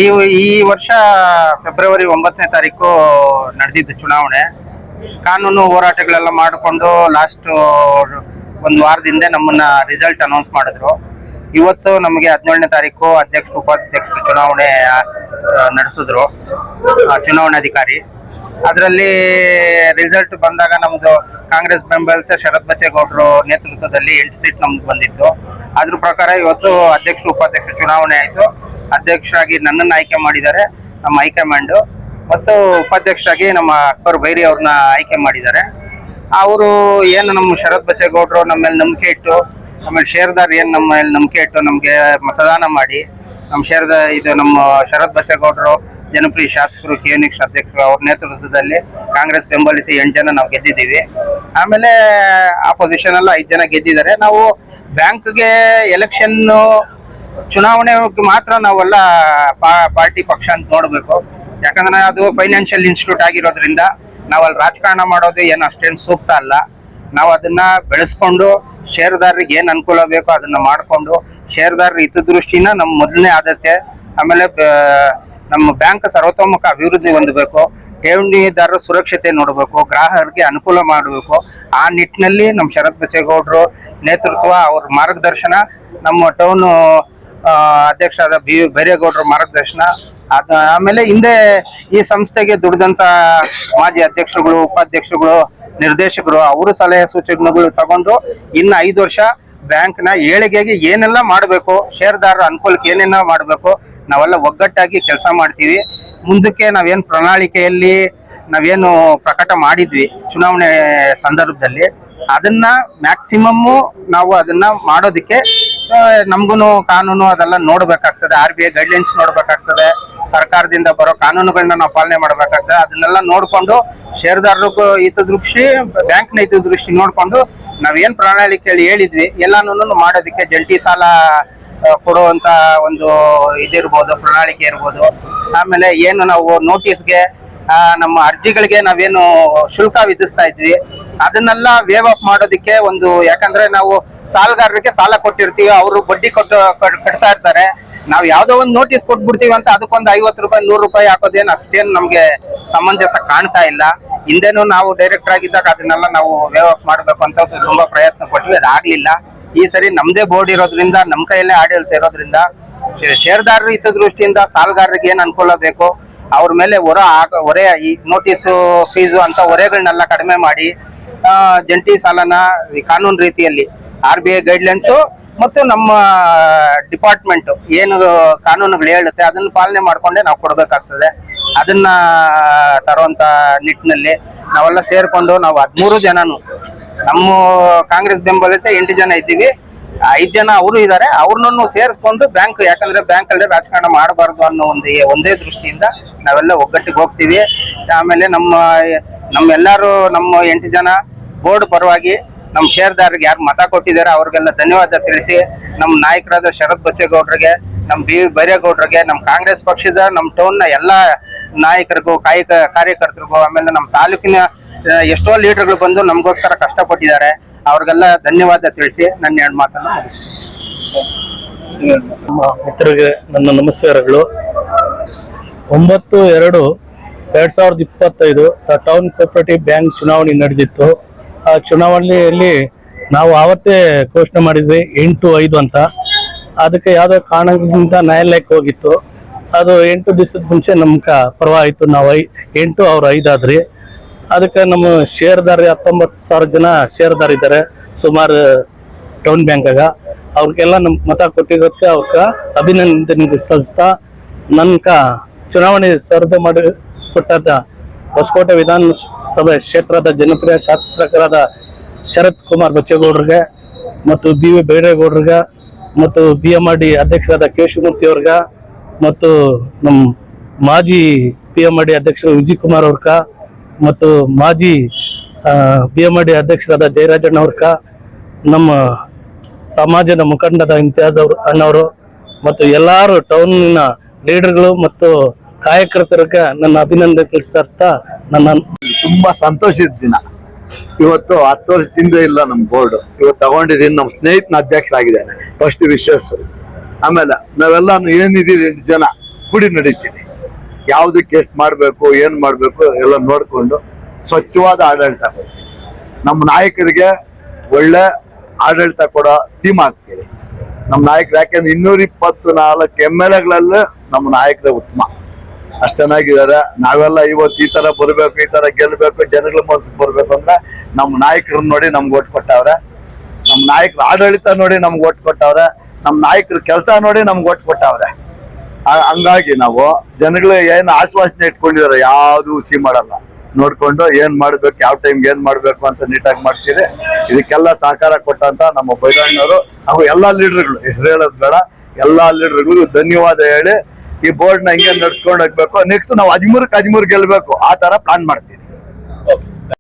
ಈ ಈ ವರ್ಷ ಫೆಬ್ರವರಿ 9ನೇ ತಾರೀಕು ನಡೆದಿದ್ದು ಚುನಾವಣೆ. ಕಾನೂನು ಹೋರಾಟಗಳೆಲ್ಲ ಮಾಡಿಕೊಂಡು ಲಾಸ್ಟ್ ಒಂದು ವಾರದಿಂದ ನಮ್ಮನ್ನ ರಿಸಲ್ಟ್ ಅನೌನ್ಸ್ ಮಾಡಿದ್ರು. ಇವತ್ತು ನಮಗೆ 17ನೇ ತಾರೀಕು ಅಧ್ಯಕ್ಷ ಉಪಾಧ್ಯಕ್ಷ ಚುನಾವಣೆ ನಡೆಸಿದ್ರು ಚುನಾವಣಾಧಿಕಾರಿ. ಅದರಲ್ಲಿ ರಿಸಲ್ಟ್ ಬಂದಾಗ ನಮ್ದು ಕಾಂಗ್ರೆಸ್ ಬೆಂಬಲಿತ ಶರತ್ ಬಚ್ಚೇಗೌಡರು ನೇತೃತ್ವದಲ್ಲಿ 8 ಸೀಟ್ ನಮ್ಗೆ ಬಂದಿತ್ತು. ಅದ್ರ ಪ್ರಕಾರ ಇವತ್ತು ಅಧ್ಯಕ್ಷ ಉಪಾಧ್ಯಕ್ಷ ಚುನಾವಣೆ ಆಯಿತು. ಅಧ್ಯಕ್ಷರಾಗಿ ನನ್ನನ್ನು ಆಯ್ಕೆ ಮಾಡಿದ್ದಾರೆ ನಮ್ಮ ಹೈಕಮಾಂಡ್, ಮತ್ತು ಉಪಾಧ್ಯಕ್ಷರಾಗಿ ನಮ್ಮ ಅಕ್ಬರ್ ಬೈರಿ ಅವ್ರನ್ನ ಆಯ್ಕೆ ಮಾಡಿದ್ದಾರೆ. ಅವರು ಏನು ನಮ್ಮ ಶರತ್ ಬಚ್ಚೇಗೌಡರು ನಮ್ಮ ಮೇಲೆ ನಂಬಿಕೆ ಇಟ್ಟು, ಆಮೇಲೆ ಷೇರ್ದಾರ್ ಏನು ನಮ್ಮ ಮೇಲೆ ನಂಬಿಕೆ ಇಟ್ಟು ನಮಗೆ ಮತದಾನ ಮಾಡಿ ನಮ್ಮ ನಮ್ಮ ಶರತ್ ಬಚ್ಚೇಗೌಡರು ಜನಪ್ರಿಯ ಶಾಸಕರು, KNX ಅಧ್ಯಕ್ಷರು ಅವ್ರ ನೇತೃತ್ವದಲ್ಲಿ ಕಾಂಗ್ರೆಸ್ ಬೆಂಬಲಿತ 8 ಜನ ನಾವು ಗೆದ್ದಿದ್ದೀವಿ. ಆಮೇಲೆ ಆಪೋಸಿಷನ್ ಎಲ್ಲ 5 ಜನ ಗೆದ್ದಿದ್ದಾರೆ. ನಾವು ಬ್ಯಾಂಕ್ಗೆ ಎಲೆಕ್ಷನ್ ಚುನಾವಣೆ ಮಾತ್ರ ನಾವೆಲ್ಲ ಪಾರ್ಟಿ ಪಕ್ಷ ಅಂತ ನೋಡಬೇಕು. ಯಾಕಂದ್ರೆ ಅದು ಫೈನಾನ್ಷಿಯಲ್ ಇನ್ಸ್ಟಿಟ್ಯೂಟ್ ಆಗಿರೋದ್ರಿಂದ ನಾವಲ್ಲಿ ರಾಜಕಾರಣ ಮಾಡೋದು ಏನು ಅಷ್ಟೇನು ಸೂಕ್ತ ಅಲ್ಲ. ನಾವು ಅದನ್ನ ಬೆಳೆಸ್ಕೊಂಡು ಷೇರುದಾರರಿಗೆ ಏನು ಅನುಕೂಲ ಬೇಕೋ ಅದನ್ನ ಮಾಡಿಕೊಂಡು ಷೇರುದಾರರ ಹಿತದೃಷ್ಟಿನ ನಮ್ಮ ಮೊದಲನೇ ಆದ್ಯತೆ. ಆಮೇಲೆ ನಮ್ಮ ಬ್ಯಾಂಕ್ ಸರ್ವತೋಮುಖ ಅಭಿವೃದ್ಧಿ ಹೊಂದಬೇಕು, ಠೇವಣಿದಾರರ ಸುರಕ್ಷತೆ ನೋಡಬೇಕು, ಗ್ರಾಹಕರಿಗೆ ಅನುಕೂಲ ಮಾಡಬೇಕು. ಆ ನಿಟ್ಟಿನಲ್ಲಿ ನಮ್ಮ ಶರತ್ ಬಚ್ಚೇಗೌಡರು ನೇತೃತ್ವ, ಅವ್ರ ಮಾರ್ಗದರ್ಶನ, ನಮ್ಮ ಟೌನ್ ಅಧ್ಯಕ್ಷರಾದ ಬೈರೇಗೌಡರ ಮಾರ್ಗದರ್ಶನ, ಆಮೇಲೆ ಹಿಂದೆ ಈ ಸಂಸ್ಥೆಗೆ ದುಡಿದಂತ ಮಾಜಿ ಅಧ್ಯಕ್ಷರುಗಳು, ಉಪಾಧ್ಯಕ್ಷರುಗಳು, ನಿರ್ದೇಶಕರು ಅವರು ಸಲಹೆ ಸೂಚನೆಗಳು ತಗೊಂಡು ಇನ್ನು 5 ವರ್ಷ ಬ್ಯಾಂಕ್ನ ಏಳಿಗೆಗೆ ಏನೆಲ್ಲ ಮಾಡಬೇಕು, ಷೇರುದಾರರ ಅನುಕೂಲಕ್ಕೆ ಏನೇನ ಮಾಡಬೇಕು ನಾವೆಲ್ಲ ಒಗ್ಗಟ್ಟಾಗಿ ಕೆಲಸ ಮಾಡ್ತೀವಿ. ಮುಂದಕ್ಕೆ ನಾವೇನು ಪ್ರಣಾಳಿಕೆಯಲ್ಲಿ ನಾವೇನು ಪ್ರಕಟ ಮಾಡಿದ್ವಿ ಚುನಾವಣೆ ಸಂದರ್ಭದಲ್ಲಿ ಅದನ್ನ ಮ್ಯಾಕ್ಸಿಮಮ್ಮು ನಾವು ಅದನ್ನ ಮಾಡೋದಕ್ಕೆ ನಮ್ಗೂ ಕಾನೂನು ಅದೆಲ್ಲ ನೋಡ್ಬೇಕಾಗ್ತದೆ. RBI ಗೈಡ್ಲೈನ್ಸ್ ನೋಡ್ಬೇಕಾಗ್ತದೆ, ಸರ್ಕಾರದಿಂದ ಬರೋ ಕಾನೂನುಗಳನ್ನ ನಾವು ಪಾಲನೆ ಮಾಡ್ಬೇಕಾಗ್ತದೆ. ಅದನ್ನೆಲ್ಲ ನೋಡ್ಕೊಂಡು ಷೇರುದಾರರಿಗೂ ಹಿತದೃಷ್ಟಿ, ಬ್ಯಾಂಕ್ನ ಹಿತದೃಷ್ಟಿ ನೋಡ್ಕೊಂಡು ನಾವೇನ್ ಪ್ರಣಾಳಿಕೆಯಲ್ಲಿ ಹೇಳಿದ್ವಿ ಎಲ್ಲಾನು ಮಾಡೋದಕ್ಕೆ ಜಂಟಿ ಸಾಲ ಕೊಡುವಂತ ಒಂದು ಇದಿರ್ಬೋದು, ಪ್ರಣಾಳಿಕೆ ಇರ್ಬೋದು. ಆಮೇಲೆ ಏನು ನಾವು ನೋಟಿಸ್ಗೆ ನಮ್ಮ ಅರ್ಜಿಗಳಿಗೆ ನಾವೇನು ಶುಲ್ಕ ವಿಧಿಸ್ತಾ ಇದ್ವಿ ಅದನ್ನೆಲ್ಲ ವೇವ್ ಅಪ್ ಮಾಡೋದಕ್ಕೆ ಒಂದು, ಯಾಕಂದ್ರೆ ನಾವು ಸಾಲಗಾರರಿಗೆ ಸಾಲ ಕೊಟ್ಟಿರ್ತೀವಿ, ಅವರು ಬಡ್ಡಿ ಕಟ್ತಾ ಇರ್ತಾರೆ. ನಾವು ಯಾವ್ದೋ ಒಂದು ನೋಟಿಸ್ ಕೊಟ್ಬಿಡ್ತೀವಿ ಅಂತ ಅದಕ್ಕೊಂದು 50 ರೂಪಾಯಿ 100 ರೂಪಾಯಿ ಹಾಕೋದೇನು ಅಷ್ಟೇನು ನಮ್ಗೆ ಸಮಂಜಸ ಕಾಣ್ತಾ ಇಲ್ಲ. ಹಿಂದೆನೂ ನಾವು ಡೈರೆಕ್ಟರ್ ಆಗಿದ್ದಾಗ ಅದನ್ನೆಲ್ಲ ನಾವು ವೇವ್ ಅಪ್ ಮಾಡ್ಬೇಕು ಅಂತ ತುಂಬಾ ಪ್ರಯತ್ನ ಪಟ್ವಿ, ಅದಾಗ್ಲಿಲ್ಲ. ಈ ಸರಿ ನಮ್ದೇ ಬೋರ್ಡ್ ಇರೋದ್ರಿಂದ ನಮ್ಮ ಕೈಯಲ್ಲೇ ಆಡಳಿತ ಇರೋದ್ರಿಂದ ಷೇರುದಾರರ ಹಿತದೃಷ್ಟಿಯಿಂದ ಸಾಲಗಾರರಿಗೆ ಏನ್ ಅನುಕೂಲ ಬೇಕು ಅವ್ರ ಮೇಲೆ ಹೊರೆ ಈ ನೋಟಿಸು ಫೀಸು ಅಂತ ಹೊರೆಗಳನ್ನೆಲ್ಲ ಕಡಿಮೆ ಮಾಡಿ ಜಂಟಿ ಸಾಲನ ಕಾನೂನು ರೀತಿಯಲ್ಲಿ RBI ಗೈಡ್ಲೈನ್ಸು ಮತ್ತು ನಮ್ಮ ಡಿಪಾರ್ಟ್ಮೆಂಟ್ ಏನು ಕಾನೂನುಗಳು ಹೇಳುತ್ತೆ ಅದನ್ನ ಪಾಲನೆ ಮಾಡ್ಕೊಂಡೆ ನಾವು ಕೊಡ್ಬೇಕಾಗ್ತದೆ. ಅದನ್ನ ತರುವಂತ ನಿಟ್ಟಿನಲ್ಲಿ ನಾವೆಲ್ಲ ಸೇರ್ಕೊಂಡು ನಾವು 13 ಜನನು ನಮ್ಮ ಕಾಂಗ್ರೆಸ್ ಬೆಂಬಲಿತ 8 ಜನ ಇದ್ದೀವಿ, 5 ಜನ ಅವರು ಇದ್ದಾರೆ. ಅವ್ರನ್ನೂ ಸೇರಿಸ್ಕೊಂಡು ಬ್ಯಾಂಕ್, ಯಾಕಂದ್ರೆ ಬ್ಯಾಂಕ್ ಅಲ್ಲಿ ರಾಜಕಾರಣ ಮಾಡಬಾರ್ದು ಅನ್ನೋ ಒಂದೇ ದೃಷ್ಟಿಯಿಂದ ನಾವೆಲ್ಲ ಒಗ್ಗಟ್ಟಿಗೆ ಹೋಗ್ತೀವಿ. ಆಮೇಲೆ ನಮ್ಮೆಲ್ಲರೂ ನಮ್ಮ 8 ಜನ ಬೋರ್ಡ್ ಪರವಾಗಿ ನಮ್ಮ ಷೇರುದಾರರಿಗೆ ಯಾರು ಮತ ಕೊಟ್ಟಿದ್ದಾರೆ ಅವ್ರಿಗೆಲ್ಲ ಧನ್ಯವಾದ ತಿಳಿಸಿ, ನಮ್ಮ ನಾಯಕರಾದ ಶರತ್ ಬಚ್ಚೇಗೌಡರಿಗೆ, ನಮ್ಮ ಬೈರೇಗೌಡರಿಗೆ, ನಮ್ಮ ಕಾಂಗ್ರೆಸ್ ಪಕ್ಷದ ನಮ್ಮ ಟೌನ್ನ ಎಲ್ಲ ನಾಯಕರಿಗೂ, ಕಾರ್ಯಕರ್ತರಿಗೂ, ಆಮೇಲೆ ನಮ್ಮ ತಾಲೂಕಿನ ಎಷ್ಟೋ ಲೀಡರ್ಗಳು ಬಂದು ನಮಗೋಸ್ಕರ ಕಷ್ಟಪಟ್ಟಿದ್ದಾರೆ, ಅವ್ರಿಗೆಲ್ಲ ಧನ್ಯವಾದ ತಿಳಿಸಿ ನನ್ನ 2 ಮಾತನ್ನು ಮುಗಿಸ್ತೀನಿ. ಮಿತ್ರರಿಗೆ ನನ್ನ ನಮಸ್ಕಾರಗಳು. 9/2/2025 ಟೌನ್ ಕೋಆಪರೇಟಿವ್ ಬ್ಯಾಂಕ್ ಚುನಾವಣೆ ನಡೆದಿತ್ತು. ಆ ಚುನಾವಣೆಯಲ್ಲಿ ನಾವು ಆವತ್ತೇ ಘೋಷಣೆ ಮಾಡಿದ್ವಿ 8/5 ಅಂತ. ಅದಕ್ಕೆ ಯಾವುದೋ ಕಾರಣದಿಂದ ನ್ಯಾಯಾಲಯಕ್ಕೆ ಹೋಗಿತ್ತು. ಅದು 8 ದಿವಸದ ಮುಂಚೆ ನಮ್ಗೆ ಪರವಾಯಿತು. ನಾವು 8 ಅವ್ರು 5 ಆದ್ರಿ. ಅದಕ್ಕೆ ನಮ್ಮ ಷೇರುದಾರ 19,000 ಜನ ಷೇರುದಾರ ಇದ್ದಾರೆ ಸುಮಾರು ಟೌನ್ ಬ್ಯಾಂಕಾಗ. ಅವ್ರಿಗೆಲ್ಲ ನಮ್ಗೆ ಮತ ಕೊಟ್ಟಿರೋದಕ್ಕೆ ಅವ್ರಿಗೆ ಅಭಿನಂದನೆ ಸಲ್ಲಿಸ್ತಾ, ನನ್ಕ ಚುನಾವಣೆ ಸ್ಪರ್ಧೆ ಮಾಡಿ ಕೊಟ್ಟಾದ ಹೊಸಕೋಟೆ ವಿಧಾನಸಭೆ ಕ್ಷೇತ್ರದ ಜನಪ್ರಿಯ ಶಾಸಕರಾದ ಶರತ್ ಕುಮಾರ್ ಬಚ್ಚೇಗೌಡರಿಗೆ ಮತ್ತು BV ಬೈರೇಗೌಡರಿಗೆ ಮತ್ತು BMRD ಅಧ್ಯಕ್ಷರಾದ ಕೇಶವಮೂರ್ತಿ ಅವ್ರಿಗೆ ಮತ್ತು ನಮ್ಮ ಮಾಜಿ PMRD ಅಧ್ಯಕ್ಷರು ವಿಜಯ್ ಕುಮಾರ್ ಅವ್ರಕ ಮತ್ತು ಮಾಜಿ BMRD ಅಧ್ಯಕ್ಷರಾದ ಜಯರಾಜಣ್ಣ ಅವ್ರಕ, ನಮ್ಮ ಸಮಾಜದ ಮುಖಂಡದ ಇಂತಿಯಾಜ್ ಅಣ್ಣವರು ಮತ್ತು ಎಲ್ಲಾರು ಟೌನ್ನ ಲೀಡರ್ಗಳು ಮತ್ತು ಕಾರ್ಯಕರ್ತರಿಗೆ ನನ್ನ ಅಭಿನಂದನೆ ತಿಳಿಸ್ತಾ ನನ್ನ ತುಂಬಾ ಸಂತೋಷದ ದಿನ. ಇವತ್ತು 10 ವರ್ಷದಿಂದ ಇಲ್ಲ ನಮ್ಮ ಬೋರ್ಡ್, ಇವತ್ತು ತಗೊಂಡಿದ್ದೀನಿ. ನಮ್ಮ ಸ್ನೇಹಿತನ ಅಧ್ಯಕ್ಷರಾಗಿದ್ದಾನೆ, ಫಸ್ಟ್ ವಿಶೇಷ. ಆಮೇಲೆ ನಾವೆಲ್ಲ ಏನಿದ್ದೀವಿ 8 ಜನ ಕೂಡಿ ನಡೀತೀವಿ. ಯಾವುದಕ್ಕೆ ಎಷ್ಟು ಮಾಡಬೇಕು ಏನು ಮಾಡಬೇಕು ಎಲ್ಲ ನೋಡಿಕೊಂಡು ಸ್ವಚ್ಛವಾದ ಆಡಳಿತ ಕೊಡ್ತೀವಿ. ನಮ್ಮ ನಾಯಕರಿಗೆ ಒಳ್ಳೆ ಆಡಳಿತ ಕೊಡೋ ಟೀಮ್ ಆಗ್ತೀವಿ. ನಮ್ಮ ನಾಯಕರು ಯಾಕೆಂದ್ರೆ 224 MLAಗಳಲ್ಲಿ ನಮ್ಮ ನಾಯಕರೇ ಉತ್ತಮ, ಅಷ್ಟು ಚೆನ್ನಾಗಿದ್ದಾರೆ. ನಾವೆಲ್ಲ ಇವತ್ತು ಈ ತರ ಬರ್ಬೇಕು, ಈ ತರ ಗೆಲ್ಬೇಕು, ಜನಗಳ ಮನಸ್ಸಿಗೆ ಬರ್ಬೇಕು ಅಂದ್ರೆ ನಮ್ಮ ನಾಯಕರನ್ನ ನೋಡಿ ನಮ್ಗೆ ಓಟ್ ಕೊಟ್ಟವ್ರೆ, ನಮ್ಮ ನಾಯಕರ ಆಡಳಿತ ನೋಡಿ ನಮ್ಗೆ ಓಟ್ ಕೊಟ್ಟವ್ರೆ, ನಮ್ಮ ನಾಯಕರ ಕೆಲಸ ನೋಡಿ ನಮ್ಗೆ ಓಟ್ ಕೊಟ್ಟವ್ರೆ. ಹಂಗಾಗಿ ನಾವು ಜನಗಳು ಏನು ಆಶ್ವಾಸನೆ ಇಟ್ಕೊಂಡಿದ್ದಾರೆ ಯಾವ್ದು ಹುಸಿ ಮಾಡಲ್ಲ, ನೋಡ್ಕೊಂಡು ಏನ್ ಮಾಡ್ಬೇಕು, ಯಾವ ಟೈಮ್ಗೆ ಏನ್ ಮಾಡ್ಬೇಕು ಅಂತ ನೀಟಾಗಿ ಮಾಡ್ತೀವಿ. ಇದಕ್ಕೆಲ್ಲ ಸಹಕಾರ ಕೊಟ್ಟಂತ ನಮ್ಮ ಬೈರಣ್ಣವರು ಹಾಗೂ ಎಲ್ಲಾ ಲೀಡರ್ಗಳು, ಹೆಸರು ಹೇಳೋದು ಬೇಡ, ಎಲ್ಲಾ ಲೀಡರ್ಗಳು ಧನ್ಯವಾದ ಹೇಳಿ ಈ ಬೋರ್ಡ್ ನ ಹಿಂಗೆ ನಡ್ಸ್ಕೊಂಡು ಹೋಗ್ಬೇಕು. ನೆಕ್ಸ್ಟ್ ನಾವು 13 ಗೆಲ್ಬೇಕು, ಆ ತರ ಪ್ಲಾನ್ ಮಾಡ್ತೀವಿ.